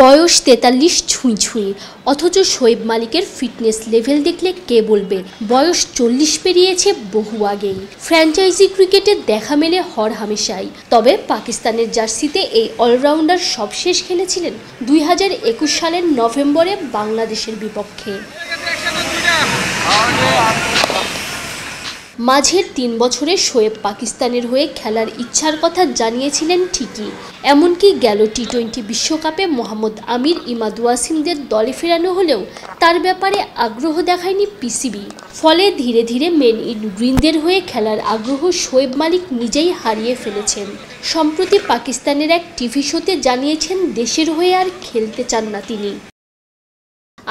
বয়স ৪৩ ছুঁই ছুঁই, অথচ শোয়েব মালিকের ফিটনেস লেভেল দেখলে কে বলবে বয়স ৪০ পেরিয়েছে বহু আগেই। ফ্র্যাঞ্চাইজি ক্রিকেটে দেখা মেলে হরহামেশাই, তবে পাকিস্তানের জার্সিতে এই অলরাউন্ডার সবশেষ খেলেছিলেন ২০২১ সালের নভেম্বরে বাংলাদেশের বিপক্ষে। মাঝের ৩ বছরে শোয়েব পাকিস্তানের হয়ে খেলার ইচ্ছার কথা জানিয়েছিলেন ঠিকই, এমনকি গেল টি-20 বিশ্বকাপে মোহাম্মদ আমির ইমাদ ওয়াসিমদের দলে ফেরানো হলেও তার ব্যাপারে আগ্রহ দেখায়নি পিসিবি। ফলে ধীরে ধীরে মেন ইন গ্রিনদের হয়ে খেলার আগ্রহ শোয়েব মালিক নিজেই হারিয়ে ফেলেছেন। সম্প্রতি পাকিস্তানের এক টিভি শোতে জানিয়েছেন দেশের হয়ে আর খেলতে চান না তিনি।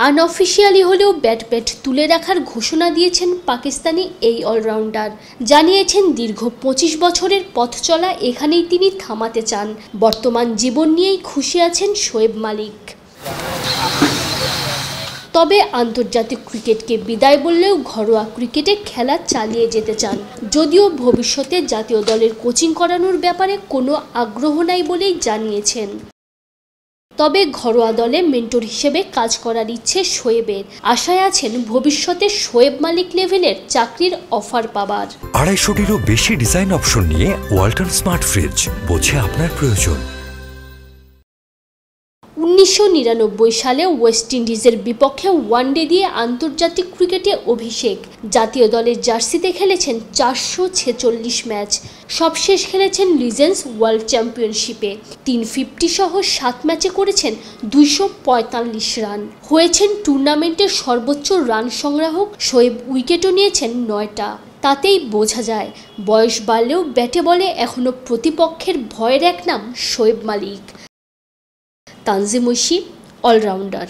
আনঅফিসিয়ালি হলেও ব্যাট তুলে রাখার ঘোষণা দিয়েছেন পাকিস্তানি এই অলরাউন্ডার। জানিয়েছেন দীর্ঘ ২৫ বছরের পথ চলা এখানেই তিনি থামাতে চান। বর্তমান জীবন নিয়েই খুশি আছেন শোয়েব মালিক। তবে আন্তর্জাতিক ক্রিকেটকে বিদায় বললেও ঘরোয়া ক্রিকেটে খেলা চালিয়ে যেতে চান, যদিও ভবিষ্যতে জাতীয় দলের কোচিং করানোর ব্যাপারে কোনো আগ্রহ নাই বলেই জানিয়েছেন। তবে ঘরোয়া দলে মেন্টর হিসেবে কাজ করার ইচ্ছে শোয়েবের। আশায় আছেন ভবিষ্যতে শোয়েব মালিক লেভেলের চাকরির অফার পাবার। ২৫০টিরও বেশি ডিজাইন অপশন নিয়ে ওয়ালটন স্মার্ট ফ্রিজ, বোঝে আপনার প্রয়োজন। ১৯৯৯ সালে ওয়েস্ট ইন্ডিজের বিপক্ষে ওয়ানডে দিয়ে আন্তর্জাতিক ক্রিকেটে অভিষেক। জাতীয় দলের জার্সিতে খেলেছেন ৪৪৬ ম্যাচ। সবশেষ খেলেছেন লিজেন্ডস ওয়ার্ল্ড চ্যাম্পিয়নশিপে। ৩50 সহ ৭ ম্যাচে করেছেন ২৪৫ রান। হয়েছেন টুর্নামেন্টের সর্বোচ্চ রান সংগ্রাহক। শোয়েব উইকেটও নিয়েছেন ৯টা। তাতেই বোঝা যায় বয়স বাড়লেও ব্যাটে বলে এখনও প্রতিপক্ষের ভয়ের এক নাম শোয়েব মালিক। তানজিম ঐশী, অলরাউন্ডার।